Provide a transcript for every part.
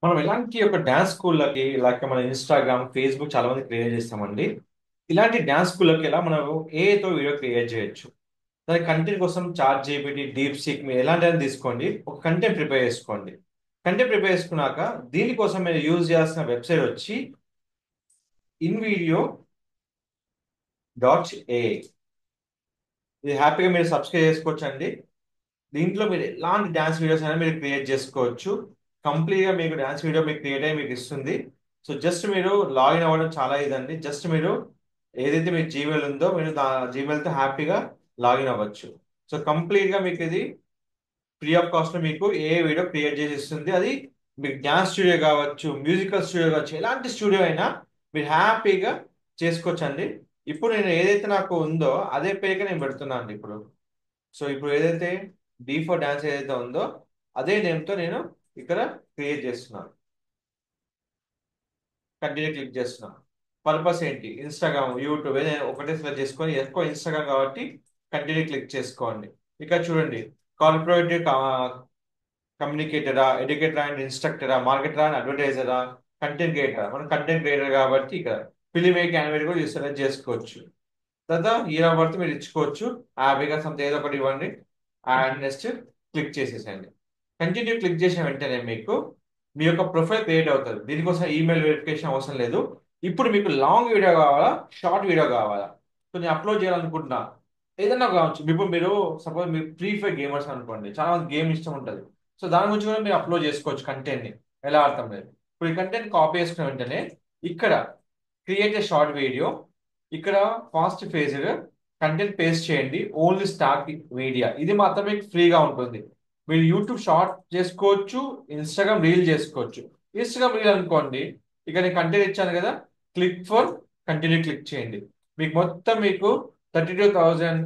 మనం ఎలాంటి ఒక డ్యాన్స్ స్కూళ్ళకి లేక మన ఇన్స్టాగ్రామ్, ఫేస్‌బుక్ చాలా మంది క్రియేట్ చేస్తామండి. ఇలాంటి డ్యాన్స్ స్కూళ్ళకి ఎలా మనం ఏఐతో వీడియో క్రియేట్ చేయొచ్చు. దాని కంటెంట్ కోసం చాట్‌జీపీటీ, డీప్‌సీక్ మీరు ఎలాంటిదైనా తీసుకోండి. ఒక కంటెంట్ ప్రిపేర్ చేసుకోండి. కంటెంట్ ప్రిపేర్ చేసుకున్నాక దీనికోసం మీరు యూజ్ చేయాల్సిన వెబ్‌సైట్ వచ్చి invideo.ai. ఇది హ్యాపీగా మీరు సబ్స్క్రైబ్ చేసుకోవచ్చండి. దీంట్లో మీరు ఎలాంటి డాన్స్ వీడియోస్ అయినా మీరు క్రియేట్ చేసుకోవచ్చు. కంప్లీట్‌గా మీకు డాన్స్ వీడియో మీకు క్రియేట్ అయ్యి మీకు ఇస్తుంది. సో జస్ట్ మీరు లాగిన్ అవ్వడం చాలా ఇదండి. జస్ట్ మీరు ఏదైతే మీ జీమెయిల్ ఉందో మీరు జీమెయిల్‌తో హ్యాపీగా లాగిన్ అవ్వచ్చు. సో కంప్లీట్‌గా మీకు ఇది ఫ్రీ ఆఫ్ కాస్ట్‌లో మీకు ఏ వీడియో క్రియేట్ చేసి ఇస్తుంది. అది మీకు డాన్స్ స్టూడియో కావచ్చు, మ్యూజికల్ స్టూడియో కావచ్చు, ఎలాంటి స్టూడియో అయినా మీరు హ్యాపీగా చేసుకోవచ్చండి. ఇప్పుడు నేను ఏదైతే నాకు ఉందో అదే పేరుకే నేను పెడుతున్నాను అండి ఇప్పుడు. సో ఇప్పుడు ఏదైతే డి ఫర్ డాన్స్ ఏదైతే ఉందో అదే నేమ్తో నేను ఇక్కడ క్రియేట్ చేస్తున్నాను. కంటిన్యూ క్లిక్ చేస్తున్నాను. పర్పస్ ఏంటి? ఇన్స్టాగ్రామ్, యూట్యూబ్ ఏదైనా ఒకటే సెలెక్ట్ చేసుకొని ఎక్కువ ఇన్స్టాగ్రామ్ కాబట్టి కంటిన్యూ క్లిక్ చేసుకోండి. ఇక్కడ చూడండి, కార్పొరేటివ్ కమ్యూనికేటరా, ఎడ్యుకేటరా అండ్ ఇన్స్ట్రక్టరా, మార్కెటరా అండ్ అడ్వర్టైజరా, కంటెంట్ క్రియేటరా. మనం కంటెంట్ క్రియేటర్ కాబట్టి ఇక్కడ ఫిలిం మేక్ యానిమేట్ కూడా సెలెక్ట్ చేసుకోవచ్చు. తర్వాత హీరో బర్త్ మీరు ఇచ్చుకోవచ్చు. హ్యాపీగా సంథింగ్ ఏదో ఒకటి ఇవ్వండి. అండ్ నెక్స్ట్ క్లిక్ చేసేసండి. కంటిన్యూ క్లిక్ చేసిన వెంటనే మీకు మీ యొక్క ప్రొఫైల్ క్రియేట్ అవుతుంది. దీనికోసం ఈమెయిల్ వెరిఫికేషన్ అవసరం లేదు. ఇప్పుడు మీకు లాంగ్ వీడియో కావాలా, షార్ట్ వీడియో కావాలా? సో నేను అప్లోడ్ చేయాలనుకుంటున్నా. ఏదైనా కావచ్చు. ఇప్పుడు మీరు సపోజ్ మీరు ఫ్రీ ఫైర్ గేమర్స్ అనుకోండి, చాలా మంది గేమ్ ఇష్టం ఉంటుంది. సో దాని గురించి కూడా మీరు అప్లోడ్ చేసుకోవచ్చు కంటెంట్ని. ఎలా ఆడతాం లేదు. ఇప్పుడు ఈ కంటెంట్ కాపీ చేసుకున్న వెంటనే ఇక్కడ క్రియేట్ ఏ షార్ట్ వీడియో, ఇక్కడ ఫాస్ట్ ఫేజ్డ్ కంటెంట్ పేస్ట్ చేయండి. ఓన్లీ స్టార్ట్ మీడియా ఇది మాత్రం మీకు ఫ్రీగా ఉంటుంది. మీరు యూట్యూబ్ షార్ట్ చేసుకోవచ్చు, ఇన్స్టాగ్రామ్ రీల్ చేసుకోవచ్చు. ఇన్స్టాగ్రామ్ రీల్ అనుకోండి, ఇక నేను కంటెంట్ ఇచ్చాను కదా, క్లిక్ ఫర్ కంటిన్యూ క్లిక్ చేయండి. మీకు 32,000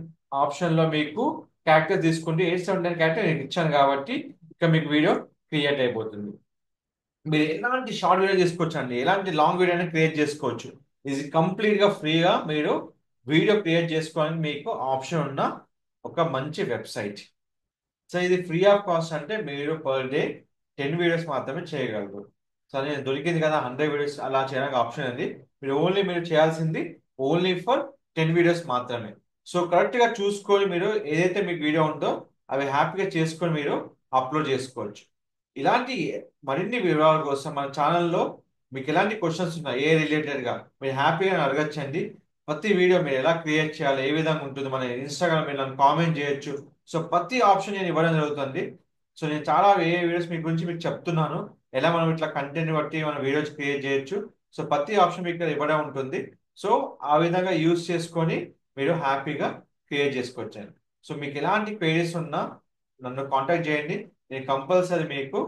ఆప్షన్లో మీకు క్యారెక్టర్ తీసుకుంటే 879 క్యారెక్టర్ నేను ఇచ్చాను కాబట్టి ఇక మీకు వీడియో క్రియేట్ అయిపోతుంది. మీరు ఎలాంటి షార్ట్ వీడియో చేసుకోవచ్చు అండి, ఎలాంటి లాంగ్ వీడియో అయినా క్రియేట్ చేసుకోవచ్చు. ఇది కంప్లీట్ గా ఫ్రీగా మీరు వీడియో క్రియేట్ చేసుకోవడానికి మీకు ఆప్షన్ ఉన్న ఒక మంచి వెబ్సైట్. సో ఇది ఫ్రీ ఆఫ్ కాస్ట్ అంటే మీరు పర్ డే 10 వీడియోస్ మాత్రమే చేయగలరు. సో నేను దొరికింది కదా 100 వీడియోస్ అలా చేయడానికి ఆప్షన్ ఉంది. మీరు చేయాల్సింది ఓన్లీ ఫర్ 10 వీడియోస్ మాత్రమే. సో కరెక్ట్ గా చూసుకొని మీరు ఏదైతే మీకు వీడియో ఉందో అవి హ్యాపీగా చేసుకొని మీరు అప్లోడ్ చేసుకోవచ్చు. ఇలాంటి మరిన్ని వివరాల కోసం మన ఛానల్లో మీకు ఎలాంటి క్వశ్చన్స్ ఉన్నాయి ఏ రిలేటెడ్ గా మీరు హ్యాపీగా అడగచ్చండి. ప్రతి వీడియో మీరు ఎలా క్రియేట్ చేయాలి, ఏ విధంగా ఉంటుంది, మన ఇన్స్టాగ్రామ్ మీరు నన్ను కామెంట్ చేయొచ్చు. సో ప్రతి ఆప్షన్ నేను ఇవ్వడం జరుగుతుంది. సో నేను చాలా ఏ వీడియోస్ మీ గురించి మీకు చెప్తున్నాను, ఎలా మనం ఇట్లా కంటెంట్ బట్టి మన వీడియోస్ క్రియేట్ చేయొచ్చు. సో ప్రతి ఆప్షన్ మీకు ఇక్కడ ఇవ్వడం ఉంటుంది. సో ఆ విధంగా యూస్ చేసుకొని మీరు హ్యాపీగా క్రియేట్ చేసుకోవచ్చండి. సో మీకు ఎలాంటి క్వైరీస్ ఉన్నా నన్ను కాంటాక్ట్ చేయండి. నేను కంపల్సరీ మీకు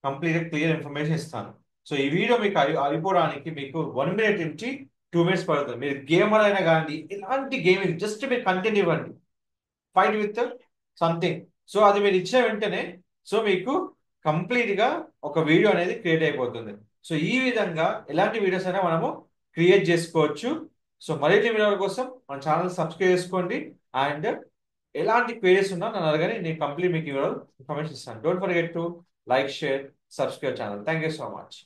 కంప్లీట్ క్లియర్ ఇన్ఫర్మేషన్ ఇస్తాను. సో ఈ వీడియో మీకు అయిపోవడానికి మీకు 1 మినిట్ నుంచి 2 మినిట్స్ పడుతుంది. మీరు గేమర్ అయినా కానీ ఎలాంటి గేమింగ్ జస్ట్ మీరు కంటెంట్ ఇవ్వండి, ఫైట్ విత్ సంథింగ్. సో అది మీరు ఇచ్చిన వెంటనే సో మీకు కంప్లీట్ గా ఒక వీడియో అనేది క్రియేట్ అయిపోతుంది. సో ఈ విధంగా ఎలాంటి వీడియోస్ అయినా మనము క్రియేట్ చేసుకోవచ్చు. సో మరిన్ని వీడియోల కోసం మన ఛానల్ సబ్స్క్రైబ్ చేసుకోండి. అండ్ ఎలాంటి క్వైరీస్ ఉన్నా నన్ను అడగని, నేను కంప్లీట్ మీకు ఇన్ఫర్మేషన్ ఇస్తాను. Don't forget to like, share, subscribe channel. Thank you so much.